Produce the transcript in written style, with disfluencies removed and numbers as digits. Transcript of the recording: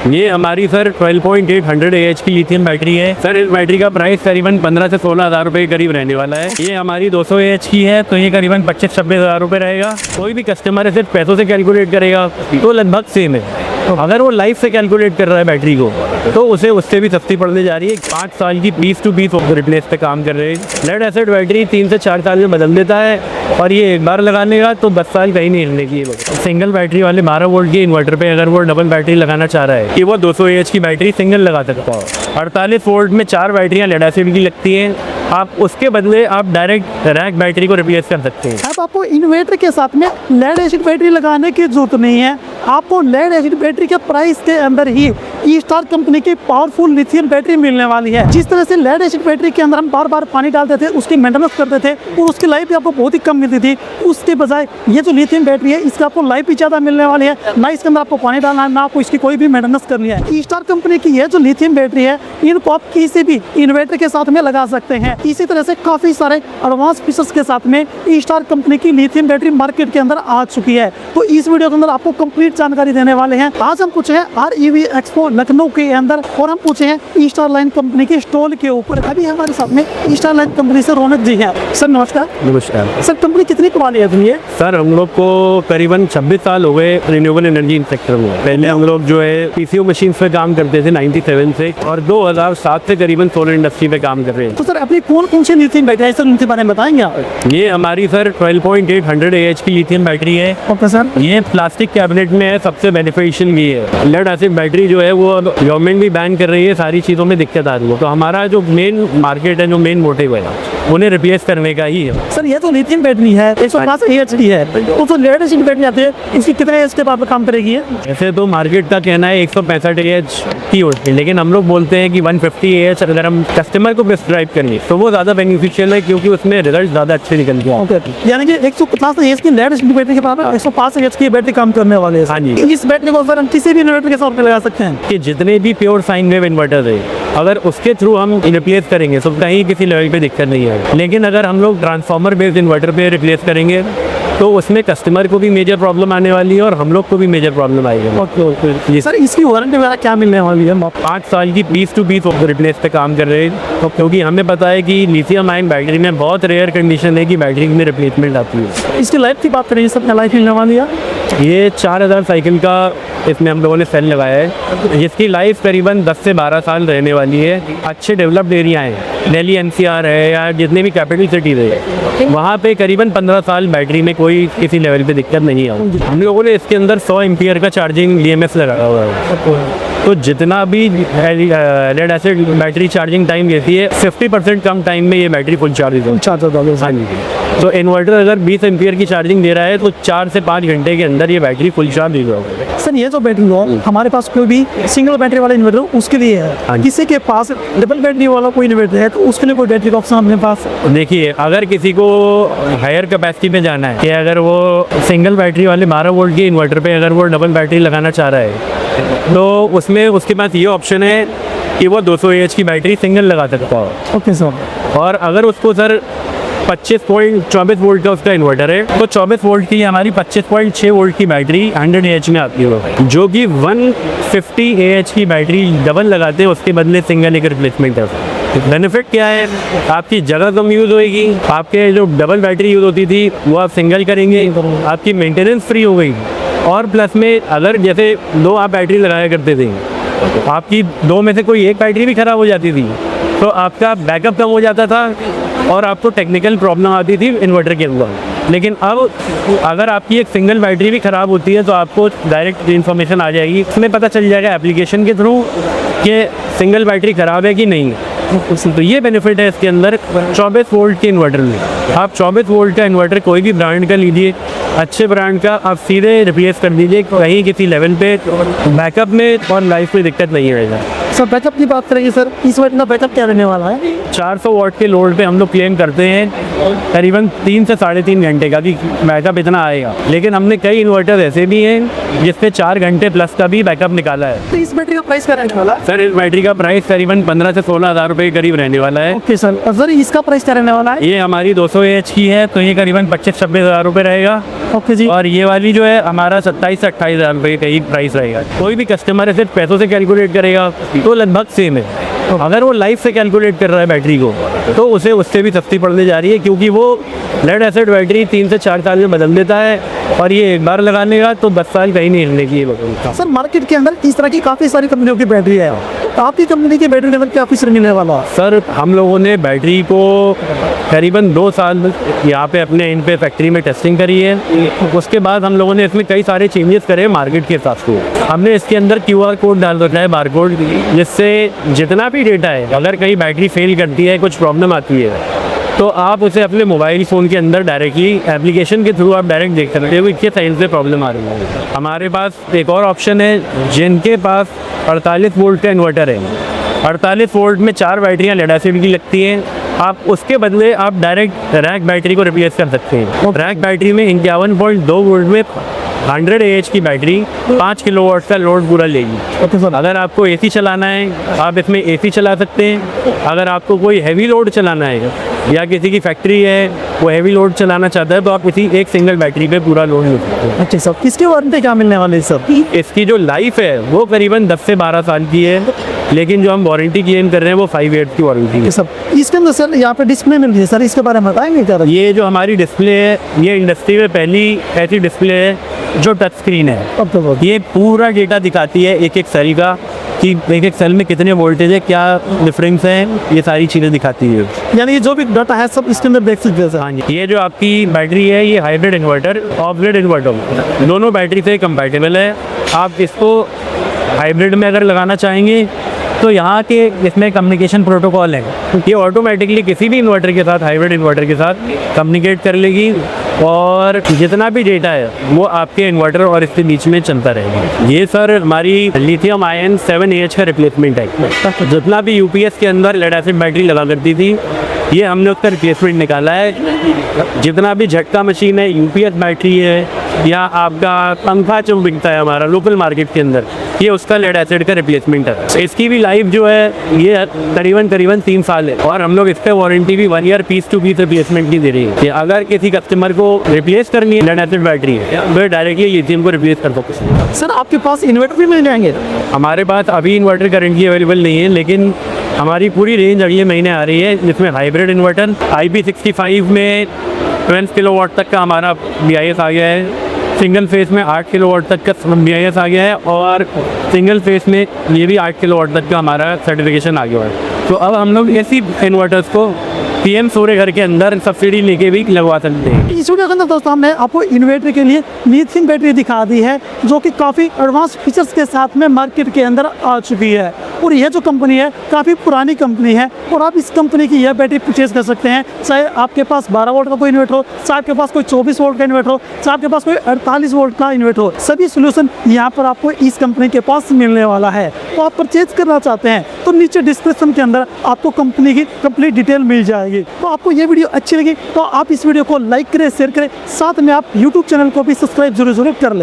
ये हमारी sir 12.8 100 AH की लिथियम बैटरी है। सर इस बैटरी का प्राइस करीबन 15 से 16 हज़ार रुपये के करीब रहने वाला है। ये हमारी 200 AH की है तो ये करीबन 25-26 हज़ार रुपये रहेगा। कोई भी कस्टमर है सिर्फ पैसों से कैलकुलेट करेगा तो लगभग सेम है। अगर वो लाइफ से कैलकुलेट कर रहा है बैटरी को तो उसे उससे भी सस्ती पड़ने जा रही है। 5 साल की 20 to 20 रिप्लेस पे काम कर रहे हैं। लेड एसिड बैटरी 3 से 4 साल में बदल देता है और ये एक बार लगाने का तो 10 साल कहीं नहीं हिलने की। सिंगल बैटरी वाले 12 वोल्ट के इन्वर्टर पे अगर वो डबल बैटरी लगाना चाह रहा है कि वो 200 AH की बैटरी सिंगल लगा सकता है। 48 वोल्ट में 4 बैटरियाँ लेड एसिड की लगती हैं। आप उसके बदले आप डायरेक्ट रैक बैटरी को रिप्लेस कर सकते हैं। अब आपको इन्वर्टर के साथ में लेड एसिड बैटरी लगाने की जरूरत नहीं है। आपको लेड एसिड बैटरी के प्राइस के अंदर ही ई-स्टार कंपनी की पावरफुल लिथियम बैटरी मिलने वाली है। जिस तरह से लेड एसिड बैटरी के अंदर हम बार बार पानी डालते थे, उसकी मेंटेनेंस करते थे और उसकी लाइफ भी आपको बहुत ही कम मिलती थी, उसके बजाय ये जो लिथियम बैटरी है इसका आपको लाइफ भी ज़्यादा मिलने वाली है। ना इसके अंदर आपको पानी डालना है, ना आपको इसकी कोई भी मेंटेनेंस करनी है। ई-स्टार कंपनी की ये जो लिथियम बैटरी है इनको आप किसी भी इन्वर्टर के साथ में लगा सकते हैं। इसी तरह से काफ़ी सारे एडवांस फीचर्स के साथ में ई-स्टार कंपनी की लिथियम बैटरी मार्केट के अंदर आ चुकी है। तो इस वीडियो के अंदर आपको कंप्लीट जानकारी देने वाले हैं। आज हम पूछे हैं REV एक्सपो लखनऊ के अंदर और हम पूछे हैं ई-स्टार लाइन कंपनी के स्टॉल के ऊपर। अभी हमारे साथ में ई-स्टार लाइन कंपनी से रौनक जी हैं। सर नमस्कार। नमस्कार सर कंपनी कितनी पुरानी है दुनिया? सर हम लोग को करीबन 26 साल हो गए रिन्यूएबल एनर्जी सेक्टर में। पहले हम लोग जो है PCO मशीन पे काम करते थे 97 से और 2007 से करीबन सोलर इंडस्ट्री पे काम कर रहे हैं। तो सर अपनी कौन कौन सी लिथियम बैटरी है सर उनके बारे में बताएंगे आप? ये हमारी सर 12.8 100 AH की लिथियम बैटरी है। Okay sir. ये प्लास्टिक कैबिनेट में है, सबसे बेनिफिशियल भी है। लेड एसिड बैटरी जो है वो गवर्नमेंट भी बैन कर रही है, सारी चीज़ों में दिक्कत आ रही है। तो हमारा जो मेन मार्केट है, जो मेन मोटिव है उन्हें रिप्लेस करने का ही है। सर ये तो लिथियम बैटरी है 150 AH की है, तो लेड एसिड बैटरी आती है इसकी कितने AH के बाद काम करेगी? ऐसे तो मार्केट का कहना है 165 AH की होती है, लेकिन हम लोग बोलते हैं कि 150 AH अगर हम कस्टमर को प्रिस्क्राइब करेंगे तो वो ज़्यादा बेनिफिशियल है क्योंकि उसमें रिजल्ट ज़्यादा अच्छे निकलते हैं। यानी कि 150 AH की लेड एसिड बैटरी के बराबर 105 AH की बैटरी काम करने वाले हैं। हाँ जी। इस बैटरी को सर हम किसी भी इन्वर्टर के साथ में लगा सकते हैं कि जितने भी प्योर साइन वेव इन्वर्टर है अगर उसके थ्रू हम रिप्लेस करेंगे तो कहीं किसी लेवल पे दिक्कत नहीं है। लेकिन अगर हम लोग ट्रांसफार्मर बेस्ड इन्वर्टर पे रिप्लेस करेंगे तो उसमें कस्टमर को भी मेजर प्रॉब्लम आने वाली है और हम लोग को भी मेजर प्रॉब्लम आएगी। ओके सर इसकी वारंटी वगैरह क्या मिलने वाली है? 5 साल की 20 to 20 रिप्लेस पे काम कर रहे हैं। तो क्योंकि हमें पता है कि लिथियम आयन बैटरी में बहुत रेयर कंडीशन है कि बैटरी में रिप्लेसमेंट आती है। इसकी लाइफ की बात करें सर, लाइफ मिलने वाली है? ये 4000 साइकिल का इसमें हम लोगों ने सेल लगाया है जिसकी लाइफ करीबन 10 से 12 साल रहने वाली है। अच्छे डेवलप्ड एरिया हैं, दिल्ली NCR है या जितने भी कैपिटल सिटीज़ है वहाँ पे करीबन 15 साल बैटरी में कोई किसी लेवल पे दिक्कत नहीं आई। हम लोगों ने इसके अंदर 100 एम्पियर का चार्जिंग EMS लगाया हुआ है। तो जितना भी lead acid battery charging time लेती है 50% कम टाइम में ये बैटरी फुल चार्ज होगी। हाँ जी। तो इन्वर्टर अगर 20 एम्पियर की चार्जिंग दे रहा है तो 4 से 5 घंटे के अंदर ये बैटरी फुल चार्ज होगा। सर ये जो बैटरी हो हमारे पास कोई भी सिंगल बैटरी वाला इन्वर्टर उसके लिए है, किसी के पास डबल बैटरी वाला कोई इन्वर्टर है तो उसके लिए कोई बैटरी का ऑप्शन अपने पास? देखिए अगर किसी को हायर कैपेसिटी में जाना है कि अगर वो सिंगल बैटरी वाले 12 वोल्ट के इन्वर्टर पे अगर वो डबल बैटरी लगाना चाह रहा है तो उसमें उसके पास ये ऑप्शन है कि वो 200 AH की बैटरी सिंगल लगा सकता है। Okay sir. और अगर उसको सर 24 वोल्ट का उसका इन्वर्टर है तो 24 वोल्ट की हमारी 25.6 वोल्ट की बैटरी 100 AH में आती है, जो कि 150 AH की बैटरी डबल लगाते हैं उसके बदले सिंगल एक रिप्लेसमेंट है। बेनिफिट क्या है? आपकी जगह कम यूज़ होएगी, आपके जो डबल बैटरी यूज़ होती थी वो आप सिंगल करेंगे, आपकी मेंटेनेंस फ्री हो गई। और प्लस में अगर जैसे 2 आप बैटरी लगाया करते थे, आपकी 2 में से कोई एक बैटरी भी ख़राब हो जाती थी तो आपका बैकअप कम हो जाता था और आपको टेक्निकल प्रॉब्लम आती थी इन्वर्टर के अंदर। लेकिन अब अगर आपकी एक सिंगल बैटरी भी ख़राब होती है तो आपको डायरेक्ट इन्फॉर्मेशन आ जाएगी, उसमें पता चल जाएगा एप्लीकेशन के थ्रू कि सिंगल बैटरी ख़राब है कि नहीं। तो ये बेनिफिट है इसके अंदर 24 वोल्ट के इन्वर्टर में। आप 24 वोल्ट का इन्वर्टर कोई भी ब्रांड का लीजिए, अच्छे ब्रांड का, आप सीधे रिप्लेस कर दीजिए कहीं किसी लेवल पे, बैकअप में और लाइफ में दिक्कत नहीं रहेगा। सर बैकअप की बात करेंगे सर, इस बैटरी का बैकअप क्या रहने वाला है? 400 वाट के लोड पे हम लोग क्लेम करते हैं करीबन 3 से 3.5 घंटे का कि बैकअप इतना आएगा, लेकिन हमने कई इन्वर्टर ऐसे भी हैं जिसपे 4 घंटे प्लस का भी बैकअप निकाला है। तो इस बैटरी का प्राइस क्या रहने वाला है? सर इस बैटरी का प्राइस करीबन 15 से 16 हज़ार रुपये के करीब रहने वाला है। ओके सर, और सर इसका प्राइस क्या रहने वाला है? ये हमारी 200 AH की है तो ये करीबन 25-26 हज़ार रुपये रहेगा। ओके जी। और ये वाली जो है हमारा 27 से 28 हज़ार रुपये का ही प्राइस रहेगा। कोई भी कस्टमर है सिर्फ पैसों से कैलकुलेट करेगा तो लगभग सेम है। अगर वो लाइफ से कैलकुलेट कर रहा है बैटरी को तो उसे उससे भी सस्ती पड़ने जा रही है, क्योंकि वो लेड एसिड बैटरी 3 से 4 साल में बदल देता है और ये एक बार लगाने का तो 10 साल कहीं नहीं हिलने की ये बदलता। सर मार्केट के अंदर इस तरह की काफ़ी सारी कंपनियों की बैटरी है, तो आपकी कंपनी की बैटरी लेवल क्या फीचर मिलने वाला है? सर हम लोगों ने बैटरी को करीबन 2 साल यहाँ पे अपने इन पे फैक्ट्री में टेस्टिंग करी है। उसके बाद हम लोगों ने इसमें कई सारे चेंजेस करे मार्केट के हिसाब से। हमने इसके अंदर QR कोड डाल रखा है, बारकोड, जिससे जितना भी डेटा है अगर कहीं बैटरी फेल करती है, कुछ प्रॉब्लम आती है तो आप उसे अपने मोबाइल फ़ोन के अंदर डायरेक्टली एप्लीकेशन के थ्रू आप डायरेक्ट देख सकते हो कि किस साइज से प्रॉब्लम आ रही है। हमारे पास एक और ऑप्शन है, जिनके पास 48 वोल्ट का इन्वर्टर है, 48 वोल्ट में 4 बैटरियाँ लेड एसिड की लगती हैं, आप उसके बदले आप डायरेक्ट रैक बैटरी को रिप्लेस कर सकते हैं। रैक बैटरी में 51.2 वोल्ट में 100 AH की बैटरी 5 किलोवाट का लोड पूरा लेगी। Okay sir. अगर आपको AC चलाना है आप इसमें AC चला सकते हैं। अगर आपको कोई हैवी लोड चलाना है या किसी की फैक्ट्री है वो हैवी लोड चलाना चाहता है तो आप किसी एक सिंगल बैटरी पे पूरा लोड ले सकते हैं। अच्छा सर, इसके वारंटी क्या मिलने वाली है सर? इसकी जो लाइफ है वो करीबन 10 से 12 साल की है, लेकिन जो हम वारंटी क्लेम कर रहे हैं वो 5 ईयर्स की वारंटी है। सर इसके अंदर सर यहाँ पे डिस्प्ले मिल रही है सर, इसके बारे में बताएंगे क्या? ये जो हमारी डिस्प्ले है ये इंडस्ट्री में पहली ऐसी डिस्प्ले है जो टच स्क्रीन है। ये पूरा डेटा दिखाती है एक एक सेल का कि एक एक सेल में कितने वोल्टेज है, क्या डिफरेंस है, ये सारी चीज़ें दिखाती है। यानी ये जो भी डाटा है सब इसके अंदर देख सकते हैं सर? हाँ जी, ये जो आपकी बैटरी है ये hybrid inverter of grid inverter दोनों बैटरी से कंपैटिबल है। आप इसको हाइब्रिड में अगर लगाना चाहेंगे तो यहाँ के इसमें कम्युनिकेशन प्रोटोकॉल है, ये ऑटोमेटिकली किसी भी इन्वर्टर के साथ, हाइब्रिड इन्वर्टर के साथ कम्युनिकेट कर लेगी और जितना भी डेटा है वो आपके इन्वर्टर और इसके बीच में चलता रहेगा। ये सर हमारी लिथियम आयन 7 AH का रिप्लेसमेंट है। जितना भी UPS के अंदर लेड एसिड बैटरी लगा करती थी ये हमने उसका रिप्लेसमेंट निकाला है। जितना भी झटका मशीन है, UPS बैटरी है या आपका पंखा जो बिकता है हमारा लोकल मार्केट के अंदर, ये उसका लेड एसिड का रिप्लेसमेंट है। इसकी भी लाइफ जो है ये करीबन 3 साल है और हम लोग इस पर वारंटी भी 1 year piece to piece replacement की दे रही है। अगर किसी कस्टमर को रिप्लेस करनी है लेड एसिड बैटरी तो डायरेक्टली लिथियम को रिप्लेस कर सकते हैं। सर आपके पास इन्वर्टर भी मिल जाएंगे? हमारे पास अभी इन्वर्टर करेंटली अवेलेबल नहीं है, लेकिन हमारी पूरी रेंज अगले महीने आ रही है जिसमें हाइब्रिड इन्वर्टर IP65 में 12 किलोवाट तक का हमारा BIS आ गया है, सिंगल फेस में 8 किलोवाट तक का BIS आ गया है और सिंगल फेस में ये भी 8 किलोवाट तक का हमारा सर्टिफिकेशन आ गया है। तो अब हम लोग ऐसी इन्वर्टर्स को PM सूर्य घर के अंदर सब्सिडी लेके भी लगवा सकते हैं। इस वीडियो के अंदर दोस्तों हमने आपको इन्वर्टर के लिए लिथियम बैटरी दिखा दी है जो कि काफ़ी एडवांस फीचर्स के साथ में मार्केट के अंदर आ चुकी है और यह जो कंपनी है काफ़ी पुरानी कंपनी है और आप इस कंपनी की यह बैटरी परचेज कर सकते हैं। चाहे आपके पास 12 वोल्ट का कोई इन्वर्टर हो, चाहे आपके पास कोई 24 वोल्ट का इन्वर्टर हो, चाहे आपके पास कोई 48 वोल्ट का इन्वर्टर हो, सभी सोल्यूशन यहाँ पर आपको इस कंपनी के पास मिलने वाला है। तो आप परचेज करना चाहते हैं तो नीचे डिस्क्रिप्शन के अंदर आपको कंपनी की कंप्लीट डिटेल मिल जाएगी। तो आपको ये वीडियो अच्छी लगी तो आप इस वीडियो को लाइक करें, शेयर करें, साथ में आप यूट्यूब चैनल को भी सब्सक्राइब जरूर कर लें।